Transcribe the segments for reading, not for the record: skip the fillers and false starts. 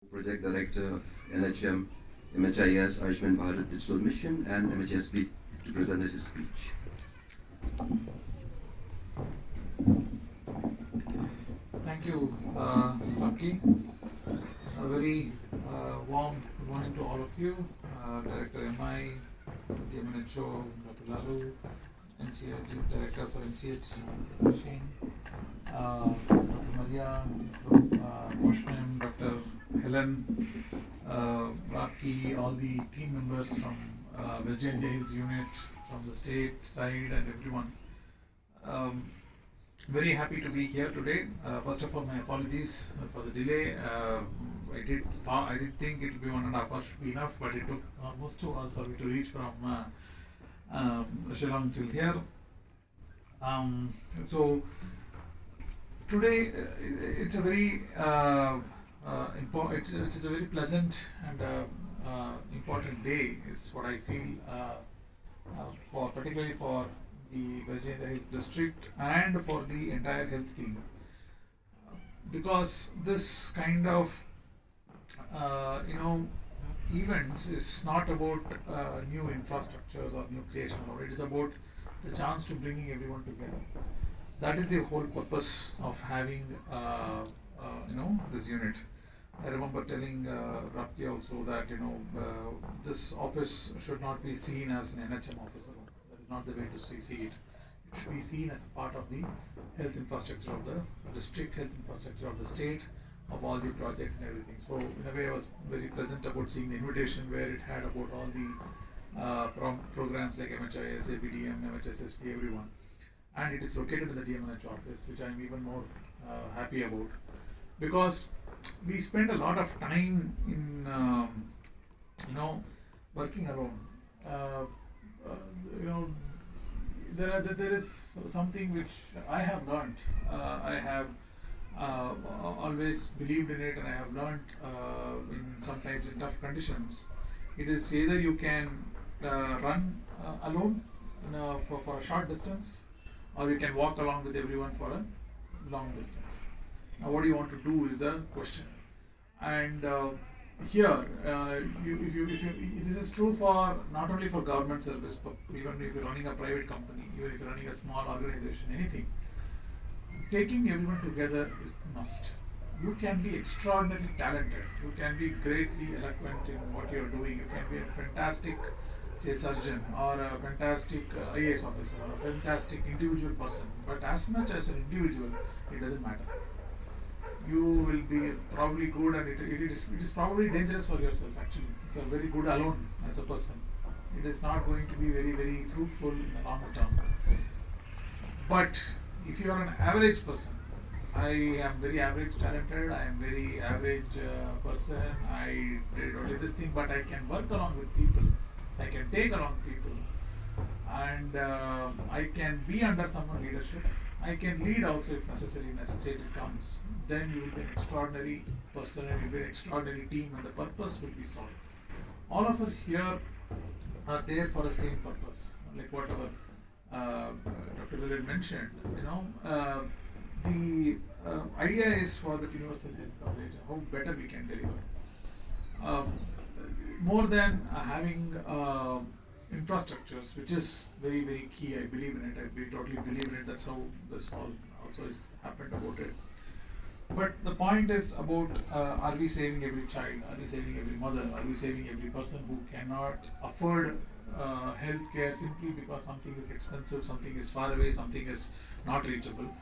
Project Director of NHM MHIS Ayushman Bharat Digital Mission and MHSP to present his speech. Thank you, Lucky. A very warm good morning to all of you. Director MI, DPMU, Dr. Lalu, NCH, Director for NCH Machine, Dr. Maria, Washman, Dr. Helen, Rocky, all the team members from West Jaintia unit, from the state side, and everyone. Very happy to be here today. First of all, my apologies for the delay. I did think it would be 1.5 hours should be enough, but it took almost 2 hours for me to reach from Shri Ram till here. So today it's a very it's a very pleasant and important day. Is what I feel for particularly for the West Jaintia Hills district and for the entire health team, because this kind of events is not about new infrastructures or new creation, or it is about the chance to bringing everyone together. That is the whole purpose of having this unit. I remember telling Rapki also that this office should not be seen as an NHM office alone. That is not the way to see it. It should be seen as a part of the health infrastructure of the district, health infrastructure of the state, of all the projects and everything. So in a way, I was very pleasant about seeing the invitation where it had about all the programs like MHIS, ABDM, MHSSP, everyone. And it is located in the DMNH office, which I am even more happy about, because we spend a lot of time in working alone. There is something which I have learned. I have always believed in it, and I have learned in sometimes in tough conditions. It is either you can run alone for a short distance, or you can walk along with everyone for a long distance. Now, what do you want to do is the question. And here, this is true for not only for government service, but even if you're running a private company, even if you're running a small organization, anything. Taking everyone together is a must. You can be extraordinarily talented. You can be greatly eloquent in what you're doing. You can be a fantastic, say, surgeon, or a fantastic IAS officer, or a fantastic individual person. But as much as an individual, it doesn't matter. You will be probably good, and it is probably dangerous for yourself actually. If you are very good alone as a person, it is not going to be very, very fruitful in the long term. But if you are an average person, I am very average talented, I am very average person, I did only this thing, but I can work along with people, I can take along people, and I can be under someone's leadership. I can lead also if necessity comes. Then you will be an extraordinary person, and you will be an extraordinary team, and the purpose will be solved. All of us here are there for the same purpose, like whatever Dr. Willard mentioned. The idea is for the universal health coverage, how better we can deliver. More than having infrastructures, which is very, very key. I believe in it. I totally believe in it. That's how this all also is happened about it. But the point is about are we saving every child? Are we saving every mother? Are we saving every person who cannot afford health care simply because something is expensive, something is far away, something is not reachable?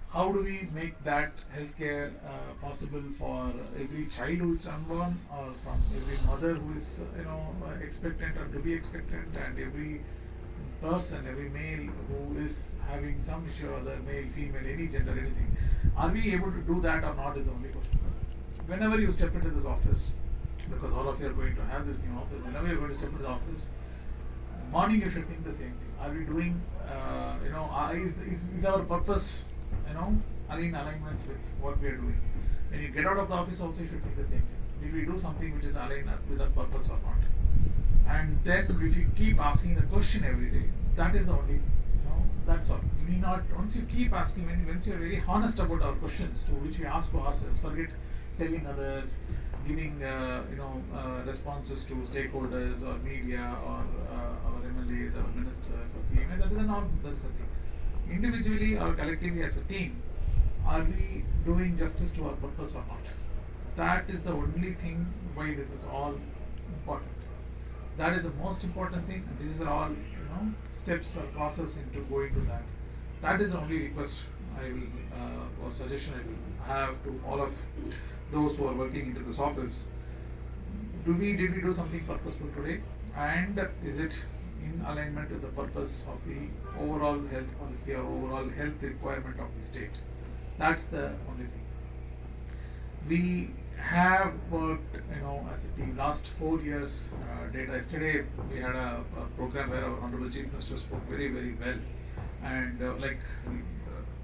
How do we make that healthcare possible for every child who is unborn, or from every mother who is expectant or to be expectant, and every person, every male who is having some issue or other, male, female, any gender, anything? Are we able to do that or not is the only question. Whenever you step into this office, because all of you are going to have this new office, whenever you're going to step into the office, morning you should think the same thing. Are we doing, is our purpose in alignment with what we are doing? When you get out of the office also you should think the same thing. Did we do something which is aligned with our purpose or not? And then if you keep asking the question every day, that is the only that's all. You need not, once you keep asking, once you are very honest about our questions to which we ask for ourselves, forget telling others, giving responses to stakeholders or media or our MLAs, our ministers, or CMA. That is a thing. Individually or collectively as a team, are we doing justice to our purpose or not? That is the only thing why this is all important. That is the most important thing, and these are all steps or process into going to that. That is the only request I will or suggestion I will have to all of those who are working into this office. Did we do something purposeful today, and is it in alignment with the purpose of the overall health policy or overall health requirement of the state? That's the only thing. We have worked, as a team. Last 4 years data. Yesterday we had a program where our Honorable Chief Minister spoke very, very well, and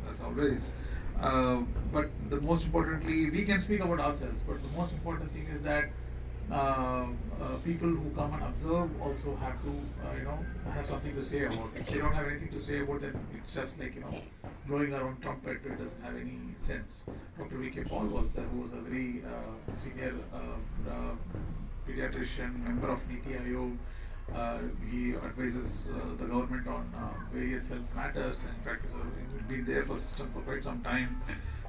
as always. But the most importantly, we can speak about ourselves. But the most important thing is that people who come and observe also have to, have something to say about it. If they don't have anything to say about it, then it's just like blowing our own trumpet. It doesn't have any sense. Dr. V.K. Paul was there, who was a very senior pediatrician, member of Niti Aayog. He advises the government on various health matters. In fact, he's been there for system for quite some time.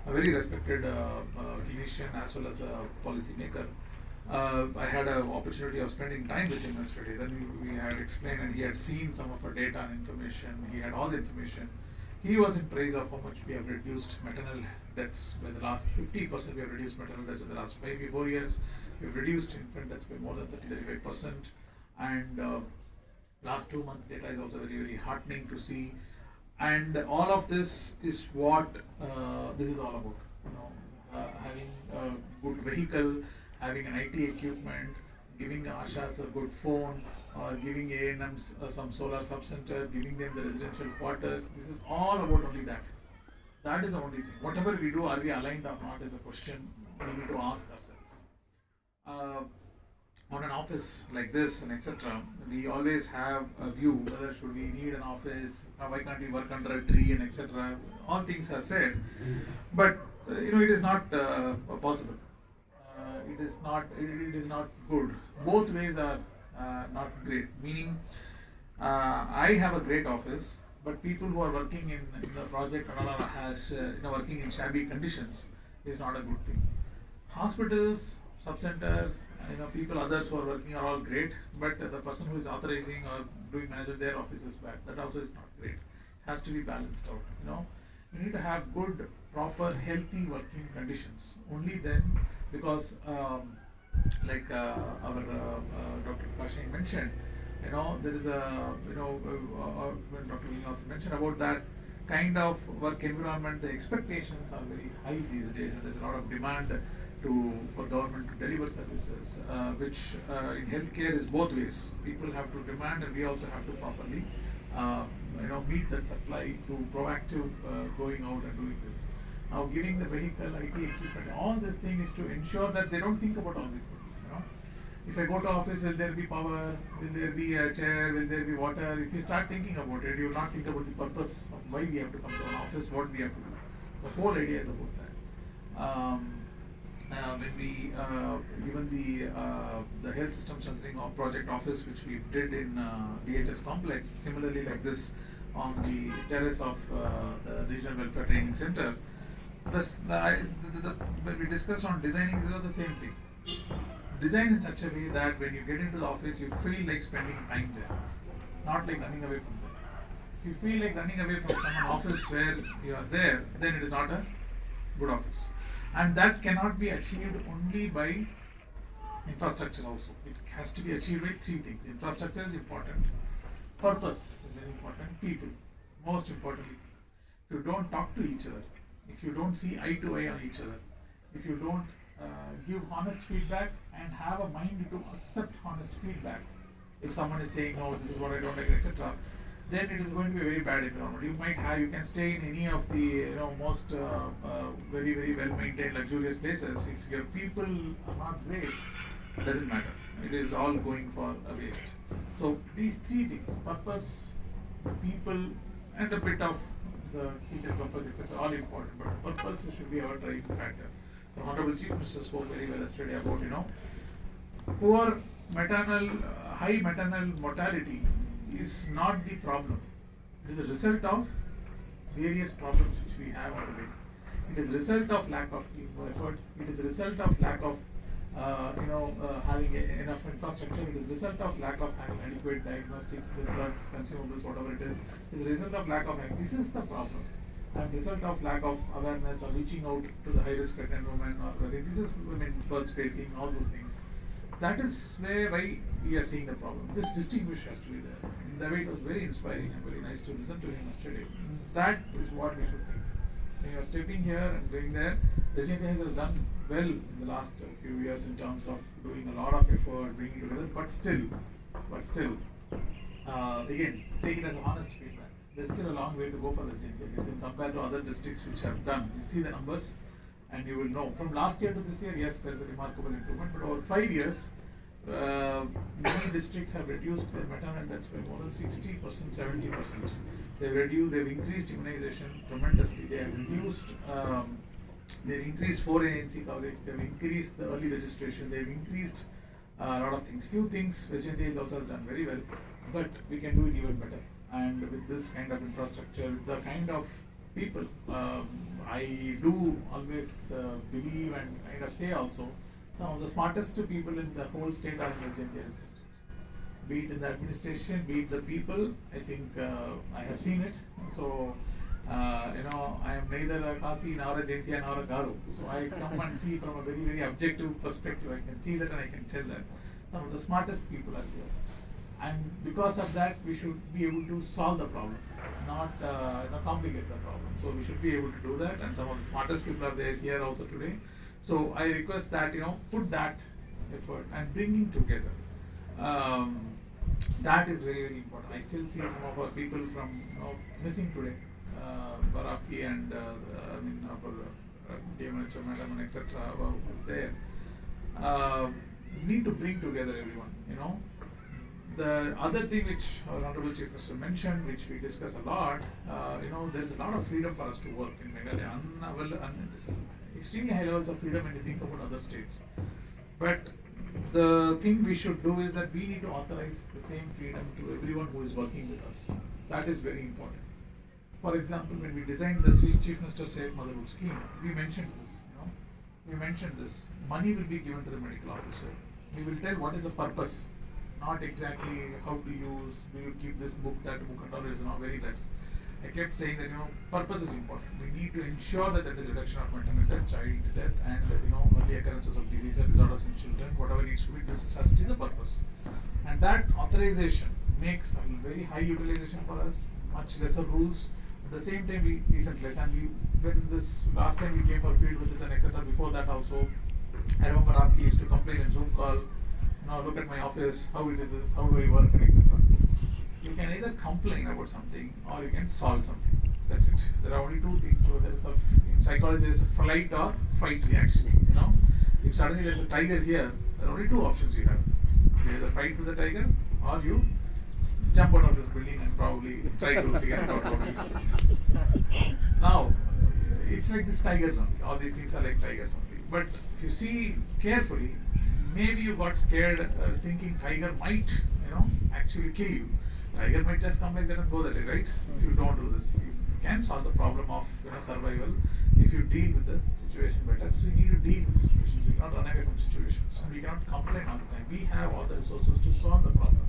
A very respected clinician as well as a policy maker. I had an opportunity of spending time with him yesterday. Then we had explained, and he had seen some of our data and information. He had all the information. He was in praise of how much we have reduced maternal deaths by the last 50%. We have reduced maternal deaths in the last 4 years. We have reduced infant deaths by more than 30-35%. And last 2 months data is also very, very heartening to see. And all of this is what this is all about. Having a good vehicle, having an IT equipment, giving Ashas a good phone, or giving ANMs some solar sub-center, giving them the residential quarters. This is all about only that. That is the only thing. Whatever we do, are we aligned or not is a question we need to ask ourselves. On an office like this and etc., we always have a view whether should we need an office, why can't we work under a tree and etc. All things are said, but it is not possible. It is not good. Both ways are not great. Meaning, I have a great office, but people who are working in the project and all has working in shabby conditions is not a good thing. Hospitals, sub-centers, people others who are working are all great, but the person who is authorizing or doing manager their office is bad. That also is not great. It has to be balanced out. You need to have good, proper, healthy working conditions. Only then, because like our Dr. Prakash mentioned, there is a when Dr. Lee also mentioned about that kind of work environment. The expectations are very high these days, and there's a lot of demand for government to deliver services, which in healthcare is both ways. People have to demand, and we also have to properly meet that supply through proactive going out and doing this. Now, giving the vehicle, IT equipment, all this thing is to ensure that they don't think about all these things. If I go to office, will there be power? Will there be a chair? Will there be water? If you start thinking about it, you will not think about the purpose of why we have to come to an office, what we have to do. The whole idea is about that. When we even the health system strengthening project office, which we did in DHS complex, similarly like this on the terrace of the Regional Welfare Training Center. Plus, when we discussed on designing, this was the same thing. Design in such a way that when you get into the office, you feel like spending time there, not like running away from there. If you feel like running away from some office where you are there, then it is not a good office. And that cannot be achieved only by infrastructure also. It has to be achieved by three things. Infrastructure is important. Purpose is very important. People, most importantly. If you don't talk to each other, if you don't see eye to eye on each other, if you don't give honest feedback and have a mind to accept honest feedback, if someone is saying, "Oh, this is what I don't like," etc., then it is going to be a very bad environment. You can stay in any of the most very, very well maintained luxurious places. If your people are not great, it doesn't matter. It is all going for a waste. So these three things: purpose, people, and a bit of the future purpose, etc., all important. But purpose should be our driving factor. The Honorable Chief Minister spoke very well yesterday about, poor maternal, high maternal mortality is not the problem. It is a result of various problems which we have today. It is a result of lack of team effort. It is a result of lack of having enough infrastructure. It is a result of lack of having adequate diagnostics, the drugs, consumables, whatever it is. It is a result of lack of. This is the problem. And result of lack of awareness or reaching out to the high-risk pregnant women, or this is birth spacing, all those things. That is why we are seeing the problem. This distinguish has to be there. In that way, it was very inspiring and very nice to listen to him yesterday. That is what we should think. When you are stepping here and going there, Jaintia has done well in the last few years in terms of doing a lot of effort, bringing it together. But still, again, take it as honest feedback. There's still a long way to go for this Jaintia. Compared to other districts which have done, you see the numbers, and you will know. From last year to this year, yes, there is a remarkable improvement. But over 5 years, many districts have reduced their maternal deaths by more than 60%, 70%. They've increased immunization tremendously. They have increased 4 ANC coverage. They've increased the early registration. They've increased a lot of things. Few things Jaintia also has done very well, but we can do it even better. And with this kind of infrastructure, with the kind of people, I do always believe and kind of say also, some of the smartest people in the whole state are in the Jaintia district. Be it in the administration, be it the people, I think I have seen it. So, I am neither a Kasi nor a Jaintia nor a Garu. So I come and see from a very, very objective perspective. I can see that and I can tell that some of the smartest people are here. And because of that, we should be able to solve the problem, not complicate the problem. So we should be able to do that, and some of the smartest people are there here also today. So I request that put that effort and bringing together. That is very, very important. I still see some of our people from missing today, Baraki and DPMU, Madam, and etc. who's there. Need to bring together everyone. The other thing which our Honorable Chief Minister mentioned, which we discuss a lot, there's a lot of freedom for us to work in Meghalaya. Extremely high levels of freedom when you think about other states. But the thing we should do is that we need to authorize the same freedom to everyone who is working with us. That is very important. For example, when we designed the Chief Minister Safe Motherhood Scheme, we mentioned this. We mentioned this. Money will be given to the medical officer. We will tell what is the purpose. Not exactly how to use, do you keep this book, that book, and all is very less. I kept saying that purpose is important. We need to ensure that there is reduction of maternal death, child death, and early occurrences of disease and disorders in children. Whatever needs to be, this has to be the purpose. And that authorization makes a very high utilization for us, much lesser rules. At the same time, we decentralize. And when this last time we came for field visits and etc. Before that also, I remember our used to complain in Zoom call. Look at my office, how it is this, how do I work, and etc. You can either complain about something or you can solve something. That's it. There are only two things. So there is in psychology, there is a flight or fight reaction. If suddenly there is a tiger here, there are only two options you have. You either fight with the tiger or you jump out of this building and probably try to figure it out. Now, it's like this tigers only. All these things are like tigers only. But if you see carefully, maybe you got scared thinking tiger might, actually kill you. Tiger might just come like that and go that way, right? If you don't do this, you can solve the problem of survival if you deal with the situation better. So you need to deal with situations. We cannot run away from situations, and we cannot complain all the time. We have all the resources to solve the problem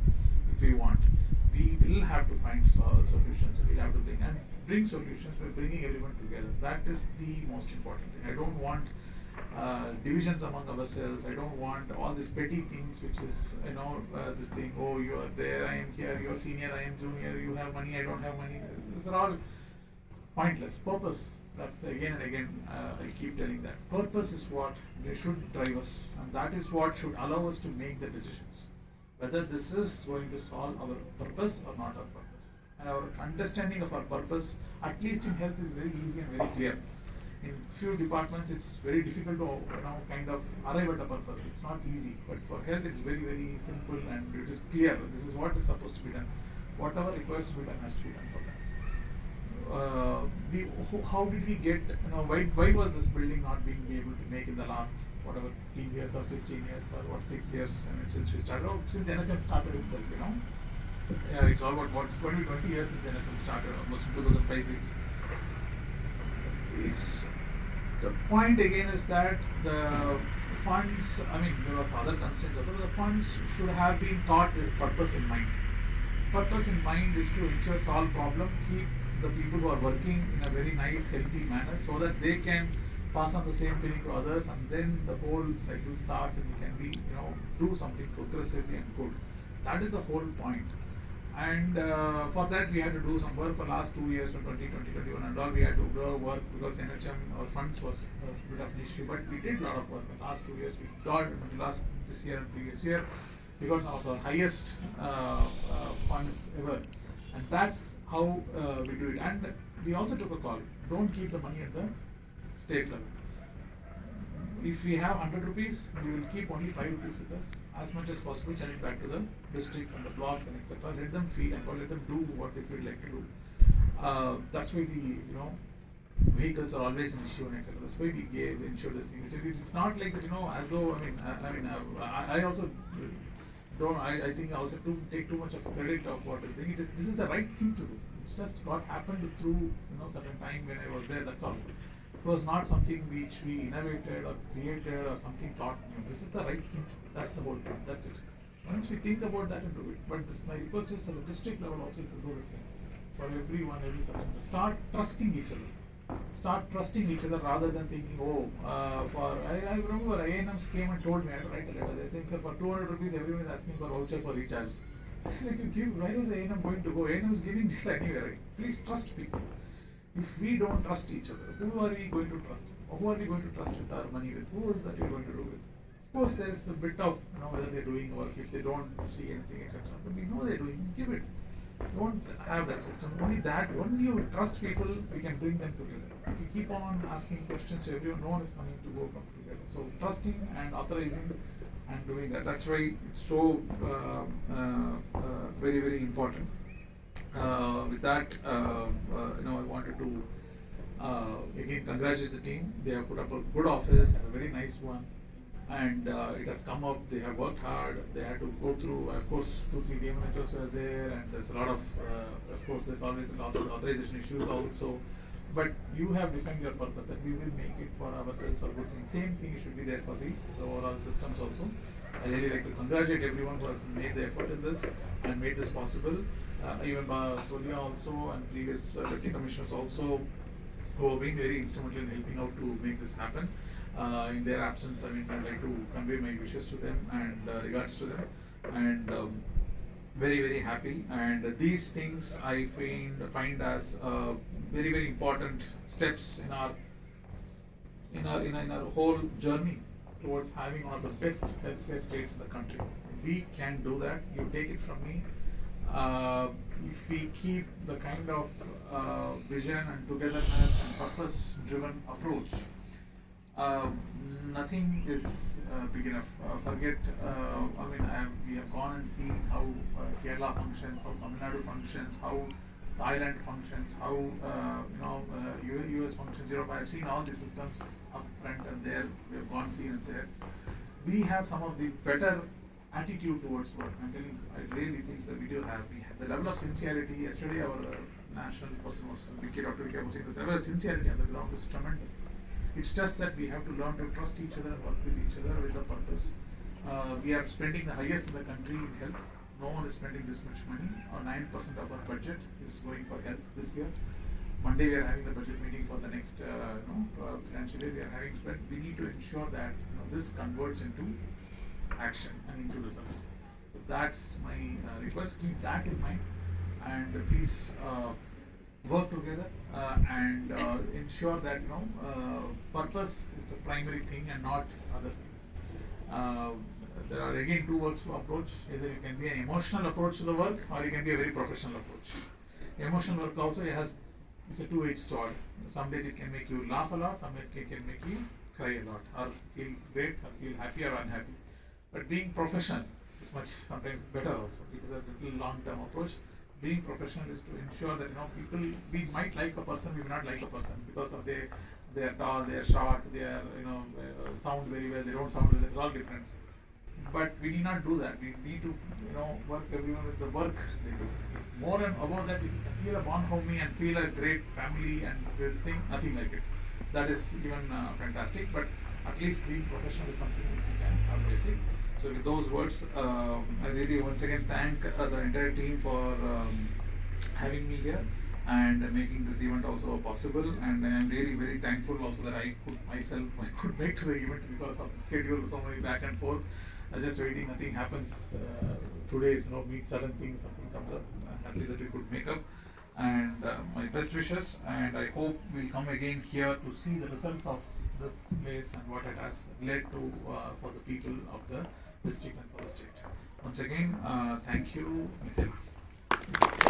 if we want. We will have to find solutions, and we'll have to bring solutions by bringing everyone together. That is the most important thing. I don't want divisions among ourselves. I don't want all these petty things, which is this thing. Oh, you are there, I am here. You are senior, I am junior. You have money, I don't have money. These are all pointless. Purpose. That's again and again. I keep telling that purpose is what they should drive us, and that is what should allow us to make the decisions. Whether this is going to solve our purpose or not our purpose, and our understanding of our purpose, at least in health, is very easy and very clear. In few departments, it's very difficult to kind of arrive at a purpose. It's not easy, but for health, it's very, very simple and it is clear. This is what is supposed to be done. Whatever requires to be done has to be done for that. how did we get, why was this building not being able to make in the last whatever 15 years or 16 years or what 6 years, since we started, since NHM started itself, it's all about what's going to be 20 years since NHM started, almost 2005-6. It's the point again is that the funds, there are other constraints, but the funds should have been thought with purpose in mind. Purpose in mind is to ensure solve problem, keep the people who are working in a very nice, healthy manner, so that they can pass on the same feeling to others, and then the whole cycle starts and we can be, do something progressively and good. That is the whole point. And for that we had to do some work for last 2 years, from 2021 and all. We had to do work because NHM, our funds was a bit of an issue, but we did a lot of work in the last 2 years. We got this year and previous year, we got some of our highest funds ever, and that's how we do it. And we also took a call: don't keep the money at the state level. If we have 100 rupees, we will keep only 5 rupees with us. As much as possible, send it back to the districts and the blocks and etc. Let them feel and let them do what they feel like to do. That's why the vehicles are always an issue and etc. That's why we ensure this thing. It's not like that, as though I also don't. I think I also take too much of credit of what is saying. This is the right thing to do. It's just what happened through certain time when I was there. That's all. It was not something which we innovated or created or something thought new. This is the right thing to do. That's the whole point. That's it. Once we think about that and do it. But my request is at the district level also you should do the same. For everyone, every section. Start trusting each other. Start trusting each other rather than thinking, I remember ANMs came and told me, I had to write a letter. They're saying, sir, for 200 rupees, everyone is asking for voucher for recharge. Why is the ANM going to go? ANM is giving data anyway, right? Please trust people. If we don't trust each other, who are we going to trust? Who are we going to trust with our money with? Who is that we're going to do with? Of course, there's a bit of, whether they're doing work, if they don't see anything, etc. But we know they're doing, give it. Don't have that system. Only you trust people, we can bring them together. If you keep on asking questions to everyone, no one is coming to come together. So trusting and authorizing and doing that. That's why it's so very, very important. With that, I wanted to again congratulate the team. They have put up a good office, a very nice one, and it has come up. They have worked hard. They had to go through, of course, 2-3 DMHs were there, and there's a lot of course, there's always a lot of authorization issues also. But you have defined your purpose that we will make it for ourselves or good thing. Same thing should be there for the overall systems also. I really like to congratulate everyone who has made the effort in this and made this possible. Even Surya also and previous deputy commissioners also, who have been very instrumental in helping out to make this happen. In their absence, I'd like to convey my wishes to them and regards to them. And very, very happy. And these things I find as very, very important steps in our whole journey towards having one of the best healthcare states in the country. We can do that. You take it from me. If we keep the kind of vision and togetherness and purpose-driven approach, nothing is big enough. Forget. We have gone and seen how Kerala functions, how Tamil Nadu functions, how Thailand functions, how US functions, Europe. I have seen all the systems up front and there. We have gone, seen and there. We have some of the better attitude towards work. I'm telling you, I really think that we do have. We have the level of sincerity. Yesterday, our national person was Dr. Vicky was saying this. The level of sincerity on the ground is tremendous. It's just that we have to learn to trust each other and work with each other with a purpose. We are spending the highest in the country in health. No one is spending this much money. 9% of our budget is going for health this year. Monday we are having the budget meeting for the next financial year. We are having, but we need to ensure that this converts into action and into results. So that's my request. Keep that in mind, and please work together and ensure that purpose is the primary thing and not other things. There are again two works to approach. Either you can be an emotional approach to the work, or you can be a very professional approach. Emotional work also it's a two-edged sword. Some days it can make you laugh a lot, some days it can make you cry a lot, or feel great, or feel happy or unhappy. But being professional is much sometimes better also. It is a little long-term approach. being professional is to ensure that people, we might like a person, we may not like a person because of they are tall, they are short, they are sound very well, they don't sound well. It's all different. But we need not do that. We need to work everyone with the work they do. If more and above that, if you can feel a bond homie and feel a great family and this thing, nothing like it. That is even fantastic. But at least being professional is something which we can have basic. So with those words, I really once again thank the entire team for having me here and making this event also possible. And I am really very thankful also that I could make to the event because of the schedule, so many back and forth. Just waiting, nothing happens. 2 days, meet sudden things, something comes up. I'm happy that we could make up. And my best wishes, and I hope we'll come again here to see the results of this place and what it has led to for the people of the district and for the state. Once again, thank you, Nitin.